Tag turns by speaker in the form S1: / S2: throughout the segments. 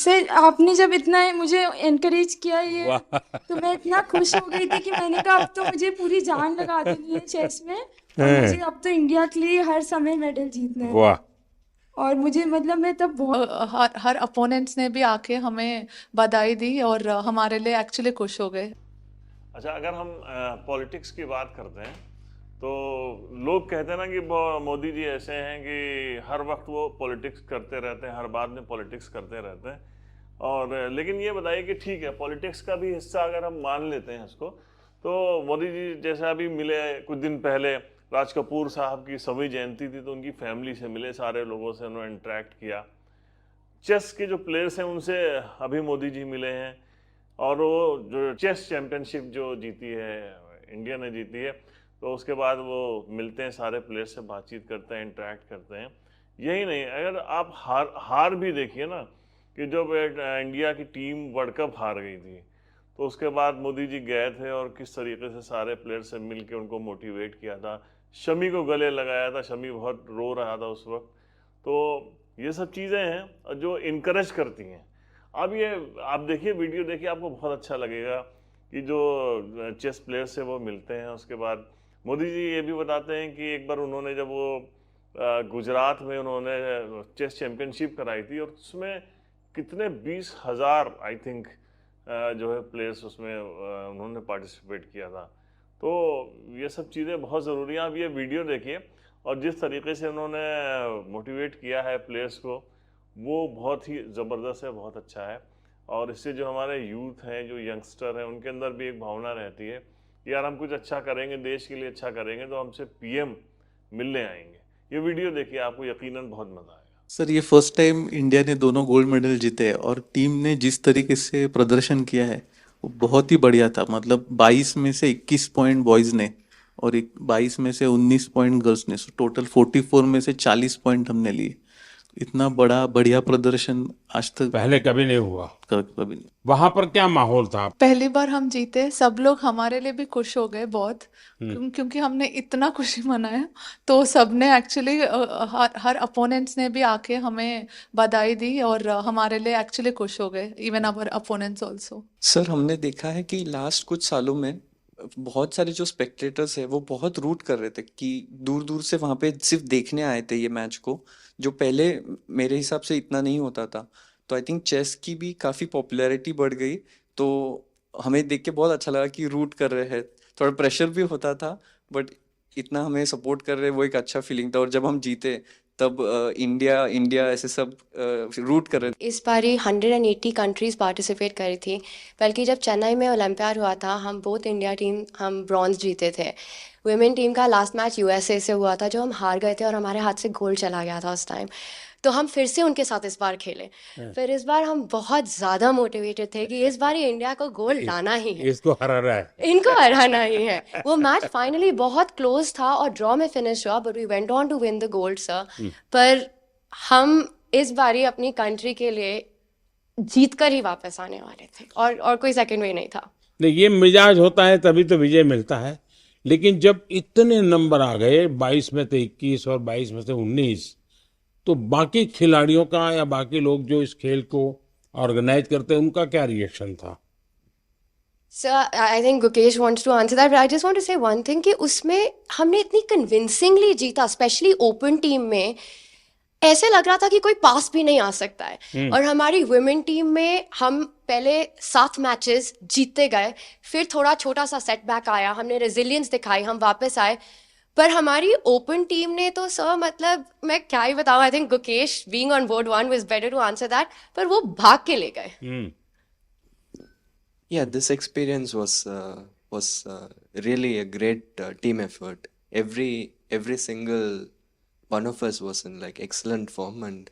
S1: Sir आपने जब इतना मुझे एनकरेज किया ये,
S2: वाह।
S1: तो मैं इतना खुश हो गई थी कि मैंने कहा अब तो मुझे पूरी जान लगा देनी है चेस में। और मुझे
S2: हैं,
S1: अब तो इंडिया के लिए हर समय मेडल जीतना है।
S2: वाह।
S1: और मुझे मतलब मैं तब बहुत
S3: हर अपोनेंट्स ने भी आके हमें बधाई दी और हमारे लिए एक्चुअली खुश हो गए।
S4: अच्छा, अगर हम पॉलिटिक्स की बात करते हैं तो लोग कहते हैं ना कि मोदी जी ऐसे हैं कि हर वक्त वो पॉलिटिक्स करते रहते हैं, हर बात में पॉलिटिक्स करते रहते हैं। और लेकिन ये बताइए कि ठीक है, पॉलिटिक्स का भी हिस्सा अगर हम मान लेते हैं इसको, तो मोदी जी जैसा अभी मिले कुछ दिन पहले, राज कपूर साहब की 100वीं जयंती थी तो उनकी फैमिली से मिले, सारे लोगों से उन्होंने इंटरेक्ट किया। चेस के जो प्लेयर्स हैं उनसे अभी मोदी जी मिले हैं। और वो जो चेस चैंपियनशिप जो जीती है, इंडिया ने जीती है, तो उसके बाद वो मिलते हैं, सारे प्लेयर्स से बातचीत करते हैं, इंटरेक्ट करते हैं। यही नहीं, अगर आप हार हार भी देखिए ना, कि जब इंडिया की टीम वर्ल्ड कप हार गई थी, तो उसके बाद मोदी जी गए थे और किस तरीके से सारे प्लेयर से मिल के उनको मोटिवेट किया था, शमी को गले लगाया था, शमी बहुत रो रहा था उस वक्त। तो ये सब चीज़ें हैं जो इनकरेज करती हैं। अब ये आप देखिए, वीडियो देखिए, आपको बहुत अच्छा लगेगा कि जो चेस प्लेयर से वो मिलते हैं। उसके बाद मोदी जी ये भी बताते हैं कि एक बार उन्होंने जब वो गुजरात में उन्होंने चेस चैंपियनशिप कराई थी, और उसमें कितने 20,000 आई थिंक जो है प्लेयर्स उसमें उन्होंने पार्टिसिपेट किया था। तो ये सब चीज़ें बहुत ज़रूरी हैं। आप ये वीडियो देखिए, और जिस तरीके से उन्होंने मोटिवेट किया है प्लेयर्स को, वो बहुत ही ज़बरदस्त है, बहुत अच्छा है। और इससे जो हमारे यूथ हैं, जो यंगस्टर हैं, उनके अंदर भी एक भावना रहती है, यार हम कुछ अच्छा करेंगे, देश के लिए अच्छा करेंगे, तो हमसे पीएम मिलने आएंगे। ये वीडियो देखिए, आपको यकीनन बहुत मज़ा आएगा।
S5: सर ये फर्स्ट टाइम इंडिया ने दोनों गोल्ड मेडल जीते हैं और टीम ने जिस तरीके से प्रदर्शन किया है वो बहुत ही बढ़िया था। मतलब 22 में से 21 पॉइंट बॉयज ने और 22 में से 19 पॉइंट गर्ल्स ने, सो टोटल 44 में से 40 पॉइंट हमने लिए। इतना बड़ा बढ़िया प्रदर्शन आज तक
S2: पहले कभी नहीं हुआ।
S5: कभी नहीं।
S2: वहां पर क्या माहौल था?
S3: पहली बार हम जीते, सब लोग हमारे लिए भी खुश हो गए बहुत, क्योंकि हमने इतना खुशी मनाया। तो सबने एक्चुअली हर अपोनेंट्स ने भी आके हमें बधाई दी और हमारे लिए एक्चुअली खुश हो गए, even our opponents also.
S6: Sir हमने देखा है कि लास्ट कुछ सालों में बहुत सारे जो स्पेक्टेटर्स है वो बहुत रूट कर रहे थे कि दूर दूर से वहां पे सिर्फ देखने आए थे ये मैच को, जो पहले मेरे हिसाब से इतना नहीं होता था। तो आई थिंक चेस की भी काफी पॉपुलैरिटी बढ़ गई। तो हमें देख के बहुत अच्छा लगा कि रूट कर रहे हैं। थोड़ा प्रेशर भी होता था, बट इतना हमें सपोर्ट कर रहे हैं, वो एक अच्छा फीलिंग था। और जब हम जीते तब इंडिया इंडिया ऐसे सब रूट कर रहे थे।
S7: इस बारी 180 कंट्रीज़ पार्टिसिपेट करी थी, बल्कि जब चेन्नई में ओलंपियाड हुआ था, हम बोथ इंडिया टीम हम ब्रॉन्ज जीते थे। वुमेन टीम का लास्ट मैच यूएसए से हुआ था, जो हम हार गए थे और हमारे हाथ से गोल्ड चला गया था उस टाइम। तो हम फिर से उनके साथ इस बार खेले। फिर इस बार हम बहुत ज़्यादा मोटिवेटेड थे कि इस बार ये इंडिया को गोल्ड लाना ही है,
S2: इसको हरा रहा है।
S7: इनको हराना ही है। वो मैच फाइनली बहुत क्लोज था और ड्रॉ में फिनिश हुआ, but we went on to win the gold sir. पर हम इस बारी अपनी कंट्री के लिए जीत कर ही वापस आने वाले थे, और कोई सेकंड वे नहीं था।
S2: नहीं, ये मिजाज होता है तभी तो विजय मिलता है। लेकिन जब इतने नंबर आ गए, 22 में से 21 और 22 में से 19, तो बाकी खिलाड़ियों का या बाकी लोग जो इस खेल को ऑर्गेनाइज करते हैं, उनका क्या रिएक्शन था?
S7: Sir I think Gukesh wants to answer that, but I just want to say one thing कि उसमें हमने इतनी कन्विंसिंगली जीता, स्पेशली ओपन टीम में। ऐसे लग रहा था कि कोई पास भी नहीं आ सकता है। और हमारी वुमेन टीम में हम पहले 7 मैचेस जीतते गए, फिर थोड़ा छोटा सा सेटबैक आया, हमने रेजिलियंस दिखाई, हम वापस आए। पर हमारी ओपन टीम ने तो सर, मतलब मैं क्या ही बताऊं, I think Gukesh being on board 1 was better to answer that, पर वो भाग के ले गए।
S6: Yeah, this experience was really a great team effort. Every single one of us was in like excellent form, and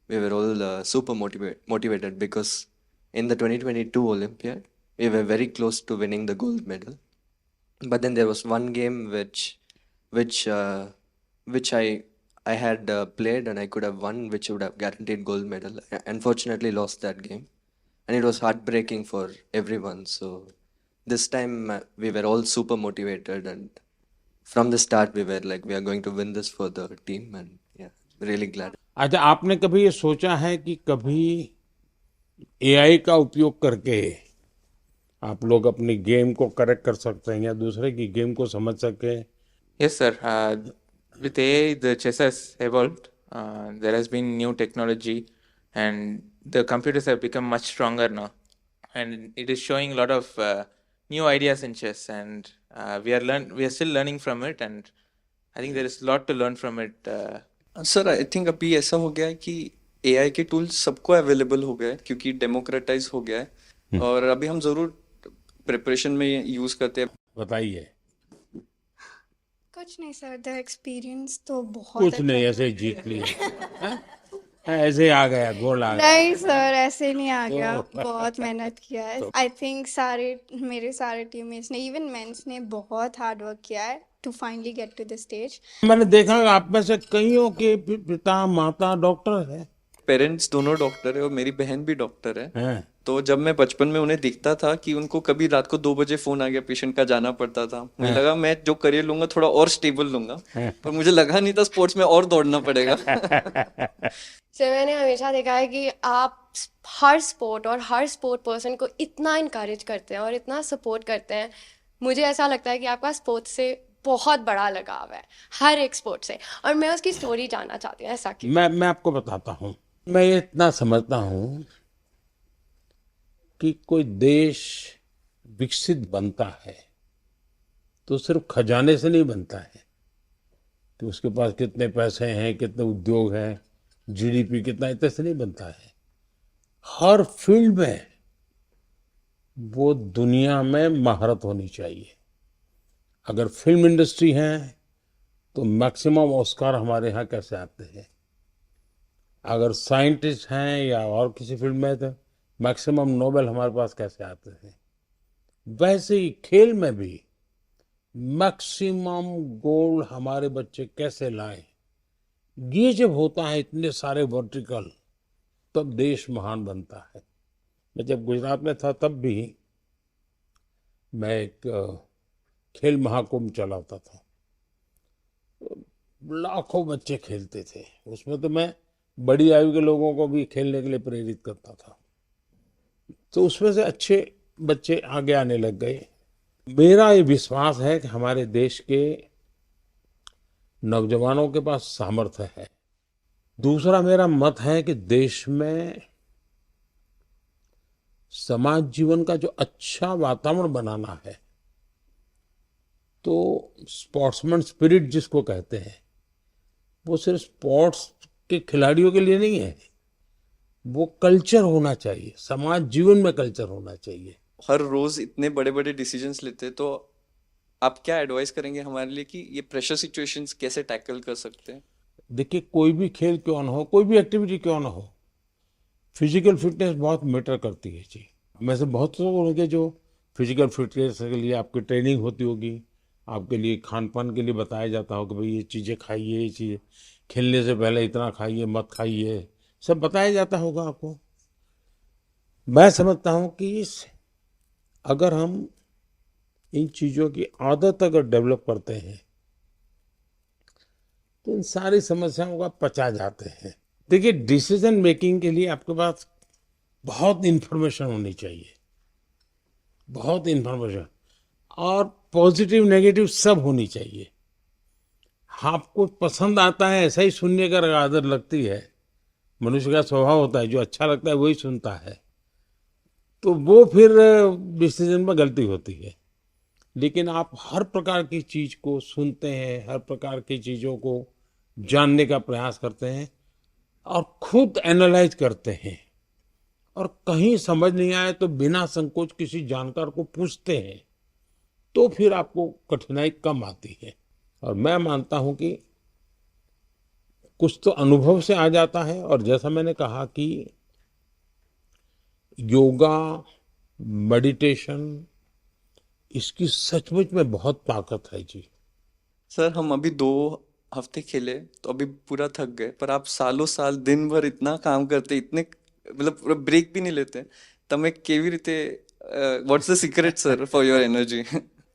S6: we were all super motivated because in the 2022 Olympiad we were very close to winning the gold medal. But then there was one game which I had played and I could have won, which would have guaranteed gold medal. I unfortunately lost that game, and it was heartbreaking for everyone. So this time we were all super motivated, and from the start we were like, we are going to win this for the team, and yeah, really glad.
S2: अच्छा, आपने कभी ये सोचा है कि कभी AI का उपयोग करके आप लोग अपनी गेम को करेक्ट कर सकते हैं या दूसरे की गेम को समझ सके?
S8: Yes, sir. With AI, the chess has evolved. There has been new technology, and the computers have become much stronger now. And it is showing a lot of new ideas in chess, and we are still learning from it. And I think there is a lot to learn from it.
S6: Sir I think अभी ऐसा हो गया है कि AI के tools सबको available हो गए हैं क्योंकि डेमोक्रेटाइज हो गया है और अभी हम जरूर प्रिपरेशन में यूज करते हैं।
S2: बताइए।
S9: कुछ नहीं सर, द एक्सपीरियंस तो बहुत
S2: कुछ
S9: अच्छा
S2: नहीं,
S9: था।
S2: ऐसे ही जीत लिए। हैं? ऐसे ही आ गया, गोल आ गया।
S9: नहीं सर, ऐसे नहीं आ गया,
S2: तो
S9: बहुत मेहनत किया है। आई थिंक मेरे सारे टीममेट्स ने, इवन मेंस ने बहुत हार्ड वर्क किया है to finally get to the stage.
S2: मैंने देखा आप में से कईयों के पिता माता डॉक्टर है।
S6: पेरेंट्स दोनों डॉक्टर है और मेरी बहन भी डॉक्टर है।
S2: हैं?
S6: तो जब मैं बचपन में उन्हें दिखता था कि उनको कभी रात को 2 बजे फोन आ गया पेशेंट का, जाना पड़ता था, मुझे लगा मैं जो करियर लूंगा थोड़ा और स्टेबल लूंगा, पर मुझे लगा नहीं था स्पोर्ट्स में और दौड़ना पड़ेगा।
S7: सर मैंने हमेशा देखा है कि आप हर स्पोर्ट और हर स्पोर्ट पर्सन को इतना इनकरेज करते हैं और इतना सपोर्ट करते हैं। मुझे ऐसा लगता है कि आपका स्पोर्ट्स से बहुत बड़ा लगाव है, हर एक स्पोर्ट से, और मैं उसकी स्टोरी जानना चाहती हूँ ऐसा क्यों।
S2: मैं आपको बताता हूँ। मैं ये इतना समझता हूँ कि कोई देश विकसित बनता है तो सिर्फ खजाने से नहीं बनता है कि उसके पास कितने पैसे हैं, कितने उद्योग हैं, जीडीपी कितना, इतने से नहीं बनता है। हर फील्ड में वो दुनिया में महारत होनी चाहिए। अगर फिल्म इंडस्ट्री है तो मैक्सिमम ऑस्कार हमारे यहाँ कैसे आते हैं। अगर साइंटिस्ट हैं या और किसी फील्ड में तो मैक्सिमम नोबेल हमारे पास कैसे आते हैं। वैसे ही खेल में भी मैक्सिमम गोल्ड हमारे बच्चे कैसे लाएं। ये जब होता है इतने सारे वर्टिकल, तब देश महान बनता है। मैं जब गुजरात में था तब भी मैं एक खेल महाकुंभ चलाता था। लाखों बच्चे खेलते थे, उसमें तो मैं बड़ी आयु के लोगों को भी खेलने के लिए प्रेरित करता था। तो उसमें से अच्छे बच्चे आगे आने लग गए। मेरा ये विश्वास है कि हमारे देश के नौजवानों के पास सामर्थ्य है। दूसरा मेरा मत है कि देश में समाज जीवन का जो अच्छा वातावरण बनाना है, तो स्पोर्ट्समैन स्पिरिट जिसको कहते हैं, वो सिर्फ स्पोर्ट्स के खिलाड़ियों के लिए नहीं है, वो कल्चर होना चाहिए, समाज जीवन में कल्चर होना चाहिए।
S6: हर रोज इतने बड़े बड़े डिसीजंस लेते हैं, तो आप क्या एडवाइस करेंगे हमारे लिए कि ये प्रेशर सिचुएशंस कैसे टैकल कर सकते हैं?
S2: देखिए, कोई भी खेल क्यों ना हो, कोई भी एक्टिविटी क्यों ना हो, फिजिकल फिटनेस बहुत मैटर करती है जी। में से बहुत लोग होंगे जो फिजिकल फिटनेस के लिए आपकी ट्रेनिंग होती होगी, आपके लिए खान पान के लिए बताया जाता होगा, भाई ये चीज़ें खाइए, ये चीज़ें खेलने से पहले इतना खाइए, मत खाइए, सब बताया जाता होगा आपको। मैं समझता हूँ कि अगर हम इन चीज़ों की आदत अगर डेवलप करते हैं तो इन सारी समस्याओं का पचा जाते हैं। देखिए, डिसीजन मेकिंग के लिए आपके पास बहुत इन्फॉर्मेशन होनी चाहिए, बहुत इन्फॉर्मेशन, और पॉजिटिव नेगेटिव सब होनी चाहिए। आपको पसंद आता है ऐसा ही सुनने का आदत लगती है, मनुष्य का स्वभाव होता है, जो अच्छा लगता है वही सुनता है, तो वो फिर डिसीजन में गलती होती है। लेकिन आप हर प्रकार की चीज को सुनते हैं, हर प्रकार की चीजों को जानने का प्रयास करते हैं और खुद एनालाइज करते हैं, और कहीं समझ नहीं आए तो बिना संकोच किसी जानकार को पूछते हैं, तो फिर आपको कठिनाई कम आती है। और मैं मानता हूं कि कुछ तो अनुभव से आ जाता है, और जैसा मैंने कहा कि योगा, मेडिटेशन, इसकी सचमुच में बहुत ताकत है जी।
S6: सर हम अभी 2 हफ्ते खेले तो अभी पूरा थक गए, पर आप सालों साल दिन भर इतना काम करते, इतने मतलब ब्रेक भी नहीं लेते, તમે કેવી રીતે what's the secret sir for your energy?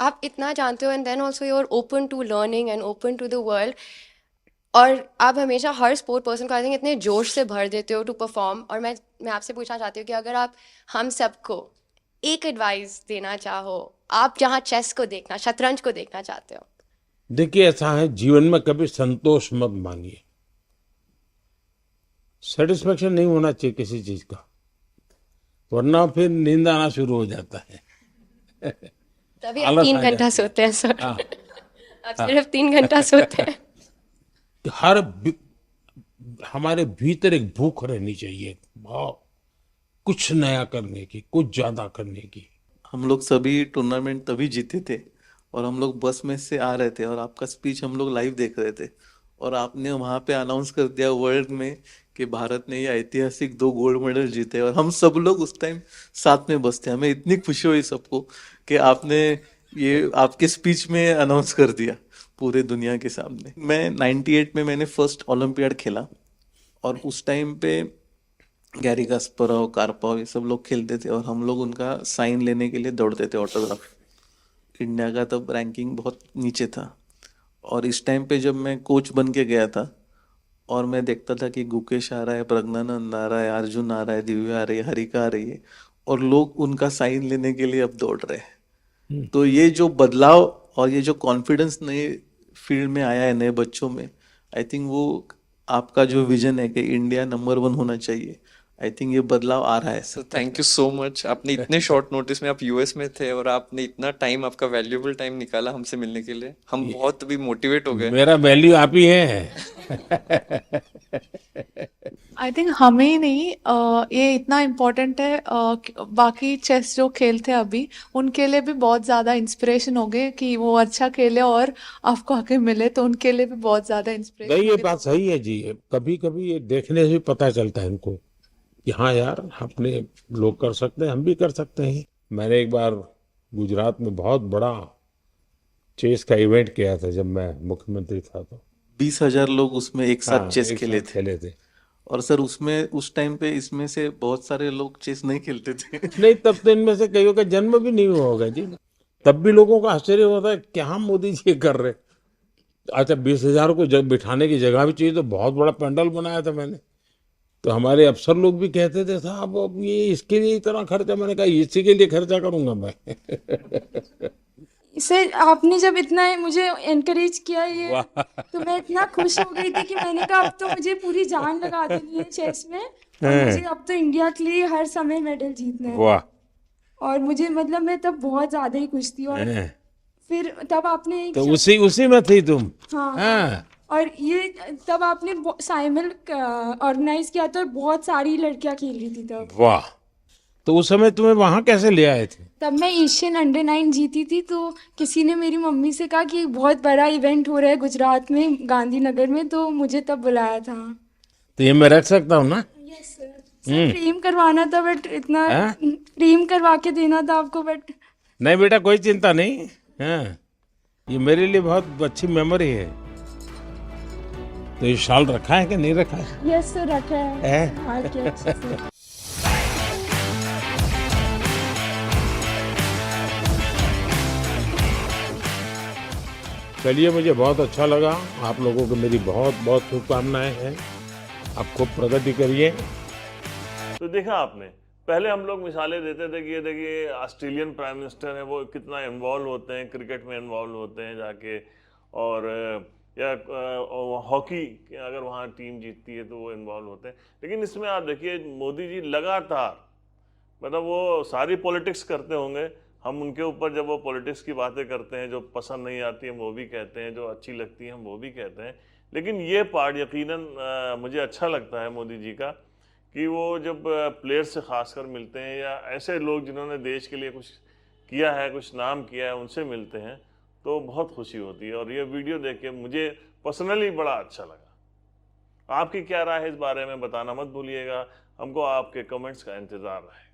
S7: आप इतना जानते हो and then also you are open to learning and open to the world. और आप हमेशा हर स्पोर्ट पर्सन को आई थिंक इतने जोश से भर देते हो टू परफॉर्म। और मैं आपसे पूछना चाहती हूँ कि अगर आप हम सबको एक एडवाइस देना चाहो, आप जहाँ चेस को देखना, शतरंज को देखना चाहते हो।
S2: देखिए ऐसा है, जीवन में कभी संतोष मत मांगिए, सेटिस्फेक्शन नहीं होना चाहिए किसी चीज का, वरना फिर नींद आना शुरू हो जाता है।
S7: तभी आप
S2: आलस
S7: 3
S2: आ
S7: घंटा
S2: जाता है।
S7: सोते हैं सर।
S2: हाँ,
S7: आप सिर्फ 3 घंटा सोते हैं।
S2: हमारे भीतर एक भूख रहनी चाहिए, बहुत कुछ नया करने की, कुछ ज्यादा करने की।
S5: हम लोग सभी टूर्नामेंट तभी जीते थे और हम लोग बस में से आ रहे थे और आपका स्पीच हम लोग लाइव देख रहे थे और आपने वहां पे अनाउंस कर दिया वर्ल्ड में कि भारत ने ये ऐतिहासिक 2 गोल्ड मेडल जीते और हम सब लोग उस टाइम साथ में बस थे। हमें इतनी खुशी हुई सबको कि आपने ये आपके स्पीच में अनाउंस कर दिया पूरे दुनिया के सामने। मैं 98 में मैंने फर्स्ट ओलंपियाड खेला और उस टाइम पे गैरी कास्परोव, कार्पोव ये सब लोग खेलते थे और हम लोग उनका साइन लेने के लिए दौड़ते थे, ऑटोग्राफ। इंडिया का तब रैंकिंग बहुत नीचे था और इस टाइम पे जब मैं कोच बन के गया था और मैं देखता था कि गुकेश आ रहा है, प्रज्ञानंद आ रहा है, अर्जुन आ रहा है, दिव्या आ रही है, हरिका आ रही है और लोग उनका साइन लेने के लिए अब दौड़ रहे हैं। तो ये जो बदलाव और ये जो कॉन्फिडेंस नए फील्ड में आया है नए बच्चों में, आई थिंक वो आपका जो विजन है कि इंडिया नंबर 1 होना चाहिए, आई थिंक ये बदलाव आ रहा है
S6: sir thank you so much. आपने इतने शॉर्ट नोटिस में, आप यूएस में थे और आपने इतना टाइम, आपका वैल्यूएबल टाइम निकाला हमसे मिलने के लिए। हम बहुत अभी मोटिवेट हो गए।
S2: मेरा वैल्यू आप ही है।
S3: आई थिंक हमें ही नहीं, ये इतना इम्पोर्टेंट है, बाकी चेस जो खेलते हैं अभी उनके लिए भी बहुत ज़्यादा इंस्पिरेशन हो गए कि वो अच्छा खेले और आपको आके मिले, तो उनके लिए भी बहुत ज़्यादा इंस्पिरेशन।
S2: नहीं, ये बात सही है जी। कभी कभी ये देखने से पता चलता है इनको कि हाँ यार, अपने लोग कर सकते हैं, हम भी कर सकते हैं। मैंने एक बार गुजरात में बहुत बड़ा चेस का इवेंट किया था जब मैं मुख्यमंत्री था, तो
S5: 20,000 लोग उसमें एक साथ
S2: हाँ,
S5: चेस
S2: एक
S5: खेले
S2: साथ
S5: थे
S2: खेले थे।
S5: और सर उसमें उस टाइम पे इसमें से बहुत सारे लोग चेस नहीं खेलते थे।
S2: नहीं, तब तो इनमें से कईयों का जन्म भी नहीं हुआ होगा जी। तब भी लोगों का आश्चर्य होता है क्या मोदी जी ये कर रहे। अच्छा, 20,000 को जब बिठाने की जगह भी चाहिए, तो बहुत बड़ा पंडाल बनाया था मैंने। तो हमारे अफसर लोग भी कहते थे साहब अब ये इसके लिए इतना खर्चा। मैंने कहा इसी के लिए खर्चा करूंगा मैं।
S1: सर आपने जब इतना मुझे एनकरेज किया ये,
S2: वाह।
S1: तो मैं इतना खुश हो गई थी कि मैंने कहा अब तो मुझे पूरी जान लगा देनी है चेस में और मुझे
S2: हैं,
S1: अब तो इंडिया के लिए हर समय मेडल जीतना है।
S2: वाह।
S1: और मुझे मतलब मैं तब बहुत ज़्यादा ही खुश थी। और
S2: हैं,
S1: फिर तब आपने एक
S2: तो उसी में थी तुम।
S1: हाँ
S2: हाँ,
S1: और ये तब आपने साइमल ऑर्गेनाइज किया था और बहुत सारी लड़कियां खेल रही थी तब।
S2: वाह। तो उस समय तुम्हें वहां कैसे ले आए थे?
S1: तब मैं एशियन अंडर 9 जीती थी, तो किसी ने मेरी मम्मी से कहा कि बहुत बड़ा इवेंट हो रहा है गुजरात में, गांधीनगर में, तो मुझे तब बुलाया था।
S2: तो ये मैं रख सकता हूँ ना?
S1: Yes sir. सर प्रेम करवाना था, बट इतना
S2: हाँ?
S1: प्रेम करवा के देना था आपको, बट
S2: नहीं बेटा, कोई चिंता नहीं। हाँ, ये मेरे लिए बहुत अच्छी मेमोरी है। तो ये शाल रखा है कि नहीं रखा है?
S1: यस सर रखा है। हाँ, क्या अच्छे से।
S2: चलिए, मुझे बहुत अच्छा लगा। आप लोगों को मेरी बहुत बहुत शुभकामनाएं हैं। आप खूब प्रगति करिए।
S4: तो देखा आपने, पहले हम लोग मिसालें देते थे कि ये देखिए ऑस्ट्रेलियन प्राइम मिनिस्टर है, वो कितना इन्वॉल्व होते हैं, क्रिकेट में इन्वॉल्व होते हैं जाके, और या हॉकी अगर वहाँ टीम जीतती है तो वो इन्वॉल्व होते हैं। लेकिन इसमें आप देखिए मोदी जी लगातार, मतलब वो सारी पॉलिटिक्स करते होंगे, हम उनके ऊपर जब वो पॉलिटिक्स की बातें करते हैं, जो पसंद नहीं आती हैं वो भी कहते हैं, जो अच्छी लगती हैं हम वो भी कहते हैं। लेकिन ये पार्ट यकीनन मुझे अच्छा लगता है मोदी जी का, कि वो जब प्लेयर्स से खासकर मिलते हैं या ऐसे लोग जिन्होंने देश के लिए कुछ किया है, कुछ नाम किया है, उनसे मिलते हैं तो बहुत खुशी होती है। और ये वीडियो देख के मुझे पर्सनली बड़ा अच्छा लगा। आपकी क्या राय है इस बारे में बताना मत भूलिएगा। हमको आपके कमेंट्स का इंतज़ार है।